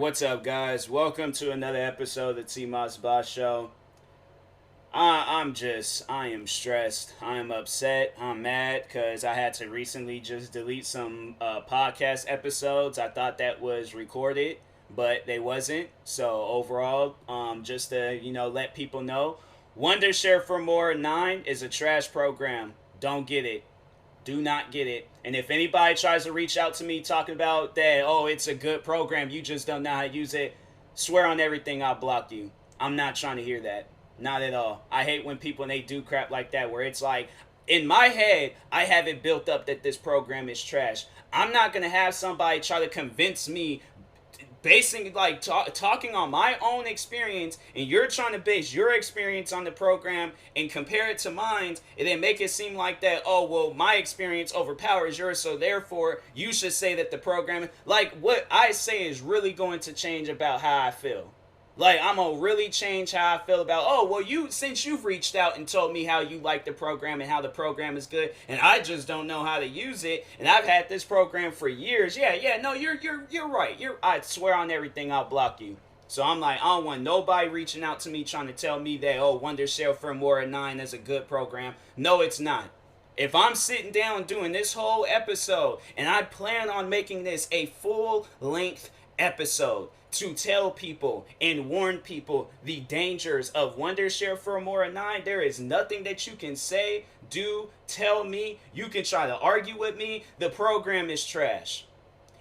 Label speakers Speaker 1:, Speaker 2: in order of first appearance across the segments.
Speaker 1: What's up, guys? Welcome to another episode of the TMossBoss show. I am stressed. I am upset. I'm mad because I had to recently just delete some podcast episodes. I thought that was recorded, but they wasn't. So overall, just to let people know, Wondershare Filmora 9 is a trash program. Don't get it. Do not get it. And if anybody tries to reach out to me talking about that, oh, it's a good program, you just don't know how to use it, swear on everything I'll block you. I'm not trying to hear that. Not at all. I hate when people and they do crap like that where it's like, in my head, I have it built up that this program is trash. I'm not going to have somebody try to convince me basing talking on my own experience, and you're trying to base your experience on the program and compare it to mine, and then make it seem like that, oh well, my experience overpowers yours, so therefore you should say that the program, like, what I say is really going to change about how I feel. Like, I'm gonna really change how I feel about, oh, well, since you've reached out and told me how you like the program and how the program is good, and I just don't know how to use it, and I've had this program for years. No, you're right. I swear on everything, I'll block you. So I'm like, I don't want nobody reaching out to me trying to tell me that, oh, Wondershare Filmora 9 is a good program. No, it's not. If I'm sitting down doing this whole episode, and I plan on making this a full-length episode to tell people and warn people the dangers of Wondershare Filmora 9, there is nothing that you can say, do, tell me. You can try to argue with me. The program is trash.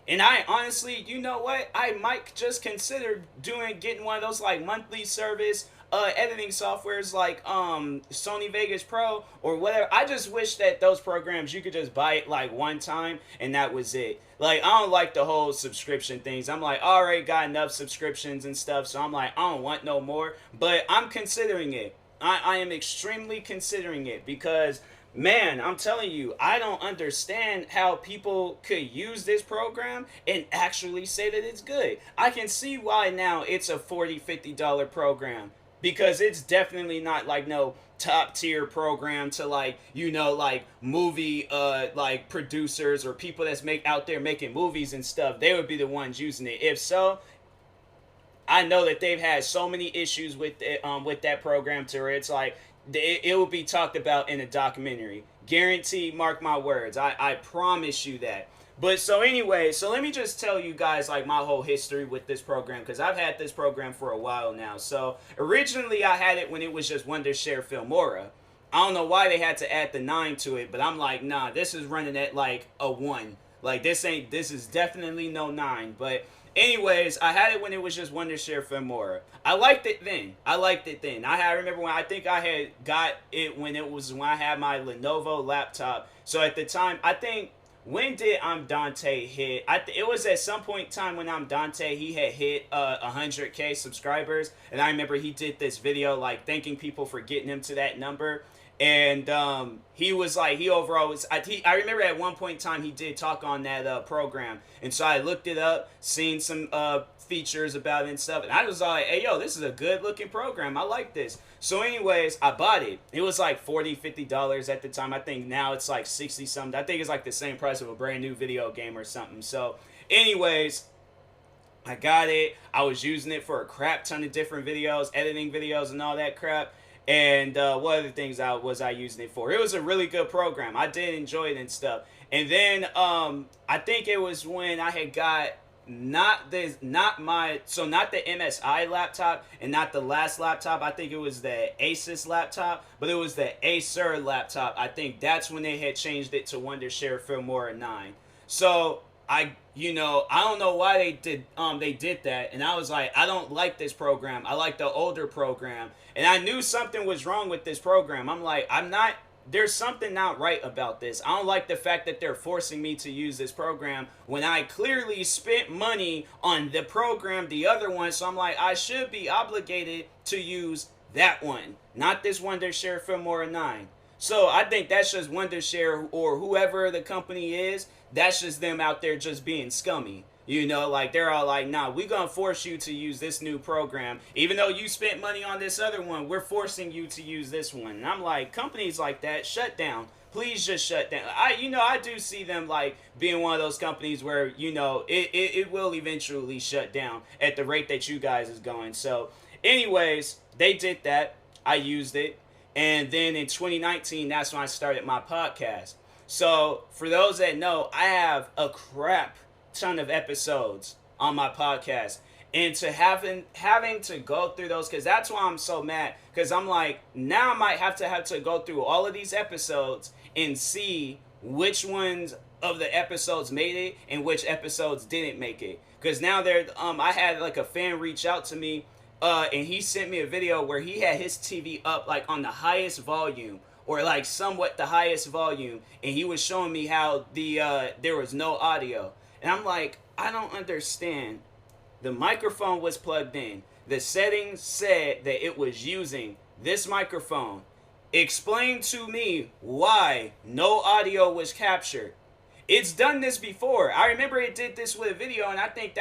Speaker 1: And I honestly, you know what? I might just consider getting one of those like monthly service editing softwares like Sony Vegas Pro or whatever. I just wish that those programs you could just buy it like one time and that was it. Like, I don't like the whole subscription things. I'm like, I already got enough subscriptions and stuff, so I'm like, I don't want no more. But I'm considering it. I am extremely considering it because, man, I'm telling you, I don't understand how people could use this program and actually say that it's good. I can see why now it's a $40, $50 program. Because it's definitely not like no top tier program to like movie like producers or people that's out there making movies and stuff. They would be the ones using it. If so, I know that they've had so many issues with it, with that program to where it's like it will be talked about in a documentary. Guaranteed, mark my words. I promise you that. But so anyway, so let me just tell you guys like my whole history with this program because I've had this program for a while now. So originally I had it when it was just Wondershare Filmora. I don't know why they had to add the 9 to it, but I'm like, nah, this is running at like a 1. Like this is definitely no 9. But anyways, I had it when it was just Wondershare Filmora. I liked it then. I remember when I think I had got it when I had my Lenovo laptop. So at the time, I think, when did Dante hit? It was at some point in time when Dante, he had hit 100K subscribers. And I remember he did this video like thanking people for getting him to that number. And he was like, I remember at one point in time he did talk on that program. And so I looked it up, seen some features about it and stuff. And I was like, hey, yo, this is a good looking program. I like this. So anyways, I bought it. It was like $40, $50 at the time. I think now it's like 60 something. I think it's like the same price of a brand new video game or something. So anyways, I got it. I was using it for a crap ton of different videos, editing videos and all that crap. And what other things was I using it for? It was a really good program. I did enjoy it and stuff. And then I think it was when I had got not the MSI laptop and not the last laptop. I think it was the Asus laptop, but it was the Acer laptop. I think that's when they had changed it to Wondershare Filmora 9. So I don't know why they did that, and I was like, I don't like this program. I like the older program, and I knew something was wrong with this program. I'm like, there's something not right about this. I don't like the fact that they're forcing me to use this program when I clearly spent money on the program, the other one. So I'm like, I should be obligated to use that one, not this Wondershare Filmora 9. So I think that's just Wondershare or whoever the company is. That's just them out there just being scummy. You know, like they're all like, nah, we're gonna force you to use this new program. Even though you spent money on this other one, we're forcing you to use this one. And I'm like, companies like that, shut down. Please just shut down. I do see them like being one of those companies where, it will eventually shut down at the rate that you guys is going. So, anyways, they did that. I used it. And then in 2019, that's when I started my podcast. So, for those that know, I have a crap ton of episodes on my podcast, and to having to go through those, because that's why I'm so mad, because I'm like, now I might have to go through all of these episodes and see which ones of the episodes made it and which episodes didn't make it. Because now I had like a fan reach out to me, and he sent me a video where he had his TV up like on the highest volume, or like somewhat the highest volume, and he was showing me how there was no audio. And I'm like, I don't understand. The microphone was plugged in. The settings said that it was using this microphone. Explain to me why no audio was captured. It's done this before. I remember it did this with a video, and I think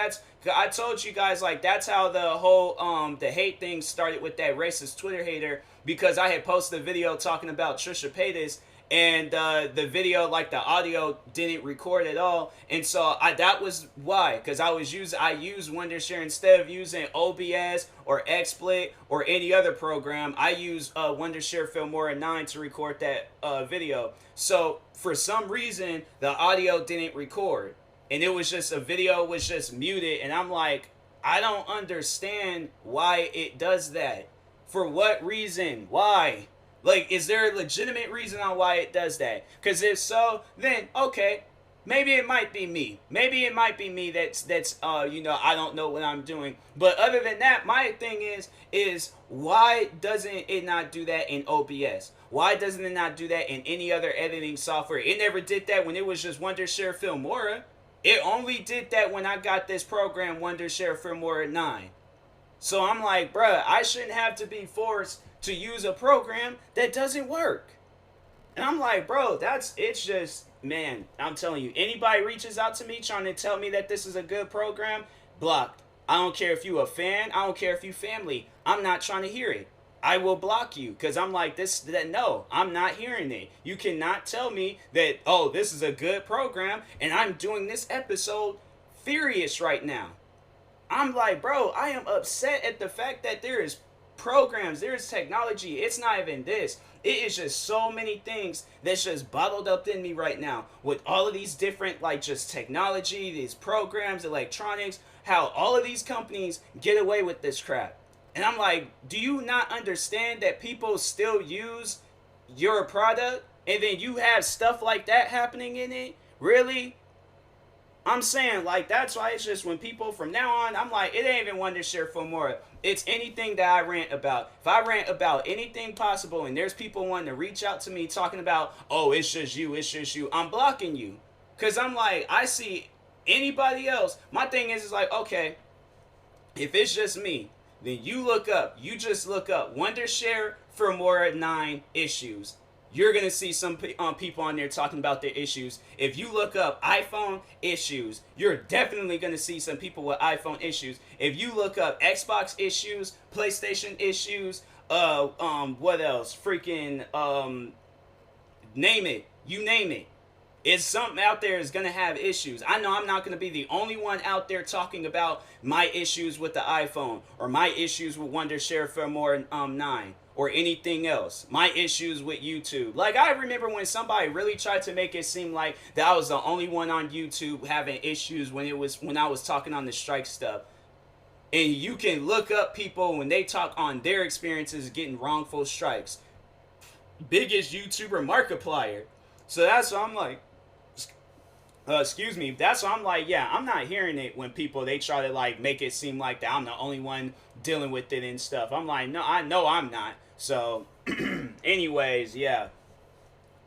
Speaker 1: I told you guys, like, that's how the whole the hate thing started with that racist Twitter hater, because I had posted a video talking about Trisha Paytas, and the video, like, the audio didn't record at all. And so that was why, because I used Wondershare instead of using OBS or XSplit or any other program. I used Wondershare Filmora 9 to record that video. So for some reason the audio didn't record, and it was just, a video was just muted. And I'm like, I don't understand why it does that. For what reason? Why? Like, is there a legitimate reason on why it does that? Because if so, then, okay, maybe it might be me. Maybe it might be me that's I don't know what I'm doing. But other than that, my thing is why doesn't it not do that in OBS? Why doesn't it not do that in any other editing software? It never did that when it was just Wondershare Filmora. It only did that when I got this program, Wondershare Filmora 9. So I'm like, bruh, I shouldn't have to be forced to use a program that doesn't work. And I'm like, bro, it's just, man, I'm telling you, anybody reaches out to me trying to tell me that this is a good program, blocked. I don't care if you a fan, I don't care if you family, I'm not trying to hear it. I will block you, because I'm like, no, I'm not hearing it. You cannot tell me that, oh, this is a good program, and I'm doing this episode furious right now. I'm like, bro, I am upset at the fact that there is programs, there's technology. It's not even this. It is just so many things that's just bottled up in me right now, with all of these different, like, just technology, these programs, electronics, how all of these companies get away with this crap. And I'm like, do you not understand that people still use your product, and then you have stuff like that happening in it? Really? I'm saying, like, that's why it's just, when people from now on, I'm like, it ain't even Wondershare Filmora. It's anything that I rant about. If I rant about anything possible and there's people wanting to reach out to me talking about, oh, it's just you, I'm blocking you. Because I'm like, I see anybody else. My thing is like, okay, if it's just me, then you just look up Wondershare Filmora 9 issues. You're going to see some people on there talking about their issues. If you look up iPhone issues, you're definitely going to see some people with iPhone issues. If you look up Xbox issues, PlayStation issues, what else? Freaking, name it. You name it. It's something out there is going to have issues. I know I'm not going to be the only one out there talking about my issues with the iPhone, or my issues with Wondershare Filmora 9. Or anything else. My issues with YouTube. Like, I remember when somebody really tried to make it seem like that I was the only one on YouTube having issues when I was talking on the strike stuff. And you can look up people when they talk on their experiences getting wrongful strikes. Biggest YouTuber Markiplier. So that's why I'm like, that's why I'm like, yeah, I'm not hearing it when people, they try to, like, make it seem like that I'm the only one dealing with it and stuff. I'm like, no, I know I'm not. So, anyways, yeah.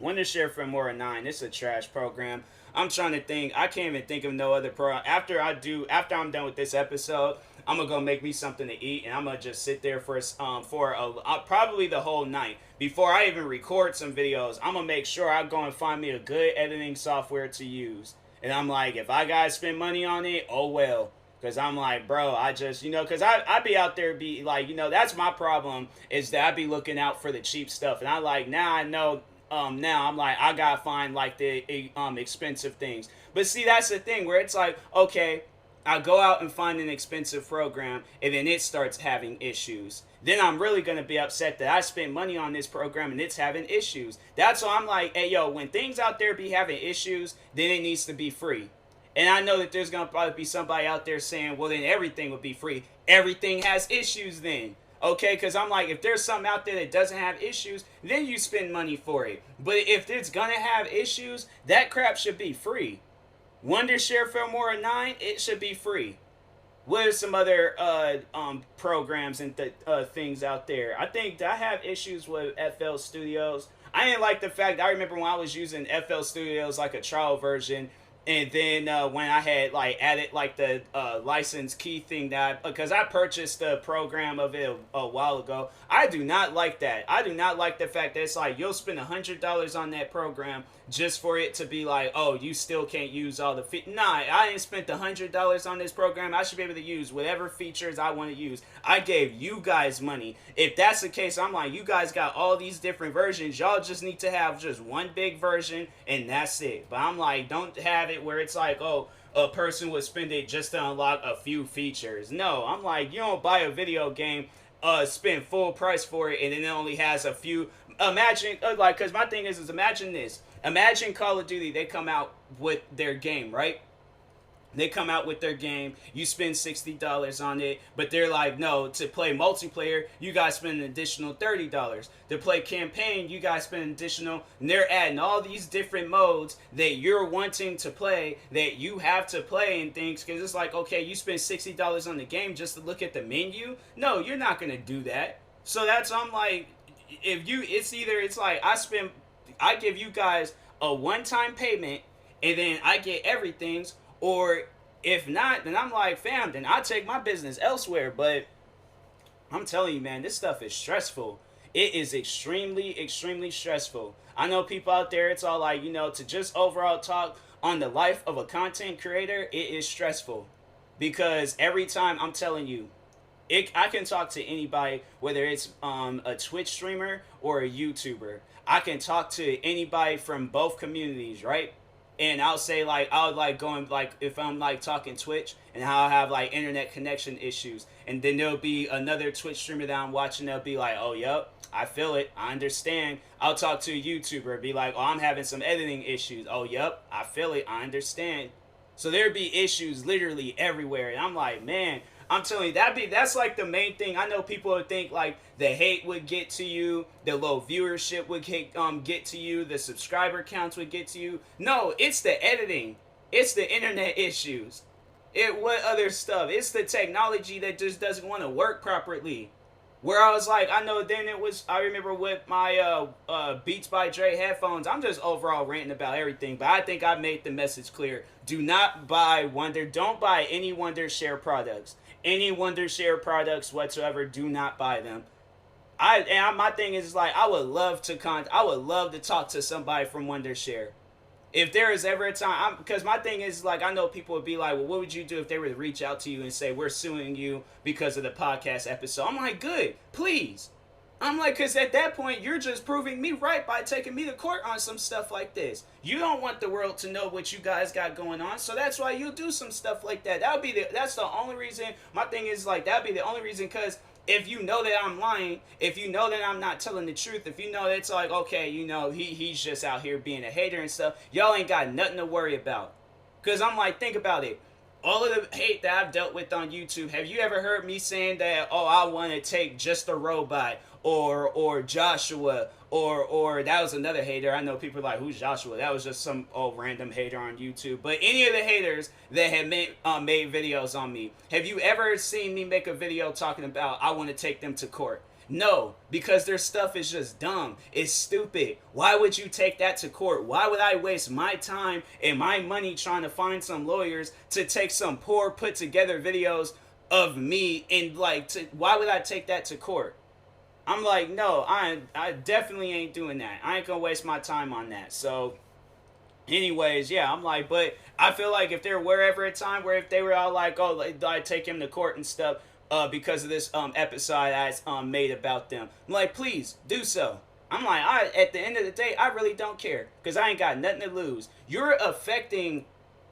Speaker 1: Wondershare Filmora 9, it's a trash program. I'm trying to think. I can't even think of no other program. After I'm done with this episode, I'm going to go make me something to eat, and I'm going to just sit there for probably the whole night. Before I even record some videos, I'm going to make sure I go and find me a good editing software to use. And I'm like, if I gotta spend money on it, oh well. Cause I'm like, bro, I just, cause I be out there be like, that's my problem is that I be looking out for the cheap stuff. And I like, now I know, now I'm like, I gotta find like the expensive things. But see, that's the thing where it's like, okay, I go out and find an expensive program and then it starts having issues. Then I'm really gonna be upset that I spent money on this program and it's having issues. That's why I'm like, hey yo, when things out there be having issues, then it needs to be free. And I know that there's going to probably be somebody out there saying, well, then everything would be free. Everything has issues then. Okay, because I'm like, if there's something out there that doesn't have issues, then you spend money for it. But if it's going to have issues, that crap should be free. Wondershare Filmora 9, it should be free. What are some other programs and things out there? I think I have issues with FL Studios. I didn't like the fact, I remember when I was using FL Studios like a trial version, and then when I had like added like the license key thing that because I purchased the program of it a while ago, I do not like that. I do not like the fact that it's like you'll spend $100 on that program just for it to be like, oh, you still can't use all the Nah, I didn't spend $100 on this program. I should be able to use whatever features I want to use. I gave you guys money. If that's the case, I'm like, you guys got all these different versions. Y'all just need to have just one big version and that's it. But I'm like, don't have it where it's like, oh, a person would spend it just to unlock a few features. No, I'm like, you don't buy a video game, spend full price for it, and then it only has a few. Imagine, because my thing is imagine this. Imagine Call of Duty, they come out with their game, right? They come out with their game, you spend $60 on it, but they're like, no, to play multiplayer, you guys spend an additional $30. To play campaign, you guys spend an additional, and they're adding all these different modes that you're wanting to play, that you have to play and things, because it's like, okay, you spend $60 on the game just to look at the menu? No, you're not going to do that. So that's, I'm like, it's like, I give you guys a one-time payment, and then I get everything's, or if not, then I'm like, fam, then I take my business elsewhere. But I'm telling you, man, this stuff is stressful. It is extremely, extremely stressful. I know people out there, it's all like, to just overall talk on the life of a content creator, it is stressful. Because every time, I'm telling you, I can talk to anybody, whether it's a Twitch streamer or a YouTuber. I can talk to anybody from both communities, right? And I'll say like, I would like going like, if I'm like talking Twitch and how I have like internet connection issues. And then there'll be another Twitch streamer that I'm watching. They'll be like, oh, yep, I feel it. I understand. I'll talk to a YouTuber, be like, oh, I'm having some editing issues. Oh, yep, I feel it. I understand. So there'd be issues literally everywhere. And I'm like, man, I'm telling you, that's like the main thing. I know people would think like the hate would get to you, the low viewership would get to you, the subscriber counts would get to you. No, it's the editing. It's the internet issues. What other stuff? It's the technology that just doesn't want to work properly. Where I was like, I know then I remember with my Beats by Dre headphones, I'm just overall ranting about everything, but I think I made the message clear. Do not buy don't buy any Wondershare products. Any Wondershare products whatsoever, do not buy them. My thing is like, I would love to talk to somebody from Wondershare. If there is ever a time, because my thing is like, I know people would be like, well, what would you do if they were to reach out to you and say, we're suing you because of the podcast episode? I'm like, good, please. I'm like, because at that point, you're just proving me right by taking me to court on some stuff like this. You don't want the world to know what you guys got going on, so that's why you do some stuff like that. That's the only reason. My thing is like, that'd be the only reason, because if you know that I'm lying, if you know that I'm not telling the truth, if you know that it's like, okay, he's just out here being a hater and stuff, y'all ain't got nothing to worry about. Because I'm like, think about it. All of the hate that I've dealt with on YouTube, have you ever heard me saying that, oh, I want to take just a robot, or Joshua, or that was another hater. I know people are like, who's Joshua? That was just some old random hater on YouTube. But any of the haters that have made videos on me, have you ever seen me make a video talking about I want to take them to court? No, because their stuff is just dumb. It's stupid. Why would you take that to court? Why would I waste my time and my money trying to find some lawyers to take some poor put together videos of me and why would I take that to court? I'm like, no, I definitely ain't doing that. I ain't gonna waste my time on that. So Anyways, yeah, I'm like, but I feel like if there were ever a time where if they were all like, oh, like take him to court and stuff, because of this episode I made about them, I'm like, please do so. I'm like, at the end of the day, I really don't care because I ain't got nothing to lose. You're affecting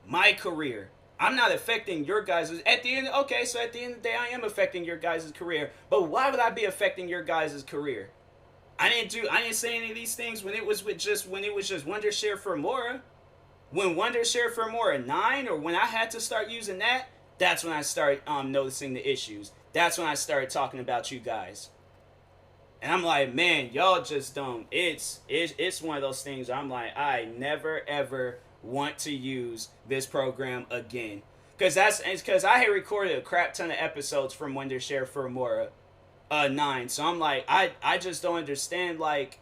Speaker 1: my career. I'm not affecting your guys' at the end. Okay, so at the end of the day, I am affecting your guys' career. But why would I be affecting your guys' career? I didn't say any of these things when it was just Wondershare Filmora. When Wondershare Filmora 9, or when I had to start using that, that's when I started noticing the issues. That's when I started talking about you guys. And I'm like, man, y'all just don't. It's one of those things where I'm like, I never ever want to use this program again. Because I had recorded a crap ton of episodes from Wondershare Filmora 9. So I'm like, I just don't understand, like,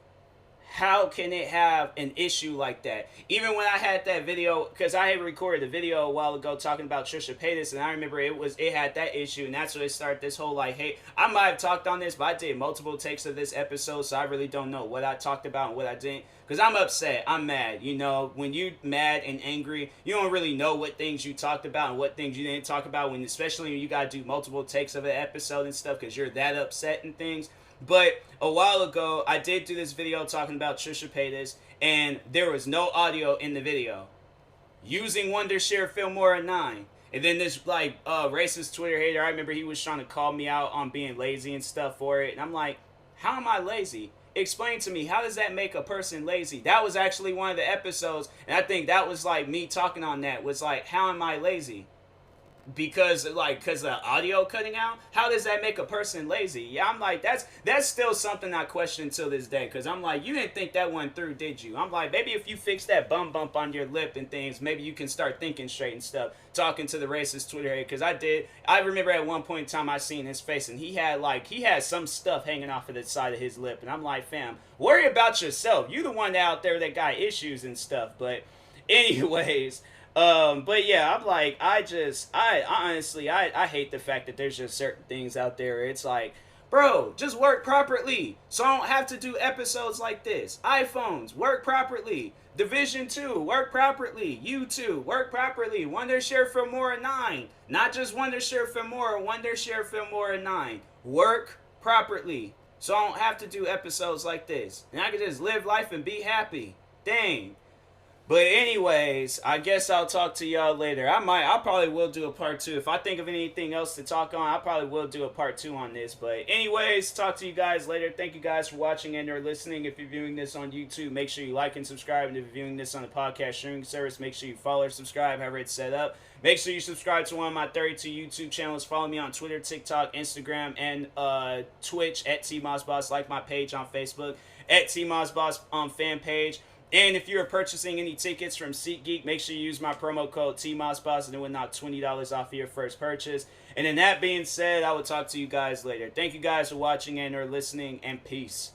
Speaker 1: how can it have an issue like that? Even when I had that video, because I had recorded a video a while ago talking about Trisha Paytas, and I remember it had that issue, and that's when it started this whole like, hey, I might have talked on this, but I did multiple takes of this episode, so I really don't know what I talked about and what I didn't. Because I'm upset, I'm mad. You know, when you mad and angry, you don't really know what things you talked about and what things you didn't talk about, especially when you got to do multiple takes of an episode and stuff, because you're that upset and things. But a while ago, I did do this video talking about Trisha Paytas, and there was no audio in the video. Using Wondershare Filmora 9. And then this, like, racist Twitter hater, I remember he was trying to call me out on being lazy and stuff for it. And I'm like, how am I lazy? Explain to me, how does that make a person lazy? That was actually one of the episodes, and I think that was, like, me talking on that, was like, how am I lazy? Because the audio cutting out, how does that make a person lazy? Yeah, I'm like, that's still something I question till this day, because I'm like, you didn't think that one through, did you? I'm like, maybe if you fix that bump on your lip and things, maybe you can start thinking straight and stuff. Talking to the racist Twitter hater, because I remember at one point in time I seen his face, and he had some stuff hanging off of the side of his lip, and I'm like, fam, worry about yourself. You the one out there that got issues and stuff. But anyways, but yeah, I'm like, I honestly, I hate the fact that there's just certain things out there. It's like, bro, just work properly, so I don't have to do episodes like this. iPhones, work properly. Division 2, work properly. U2, work properly. Wondershare Filmora 9, not just Wondershare Filmora, Wondershare Filmora 9. Work properly, so I don't have to do episodes like this, and I can just live life and be happy. Dang. But anyways, I guess I'll talk to y'all later. I probably will do a part 2. If I think of anything else to talk on, I probably will do a part 2 on this. But anyways, talk to you guys later. Thank you guys for watching and or listening. If you're viewing this on YouTube, make sure you like and subscribe. And if you're viewing this on the podcast streaming service, make sure you follow or subscribe, however it's set up. Make sure you subscribe to one of my 32 YouTube channels. Follow me on Twitter, TikTok, Instagram, and Twitch at TMossBoss. Like my page on Facebook at TMossBoss fan page. And if you're purchasing any tickets from SeatGeek, make sure you use my promo code TMossBoss, and it will knock $20 off of your first purchase. And then that being said, I will talk to you guys later. Thank you guys for watching and or listening, and peace.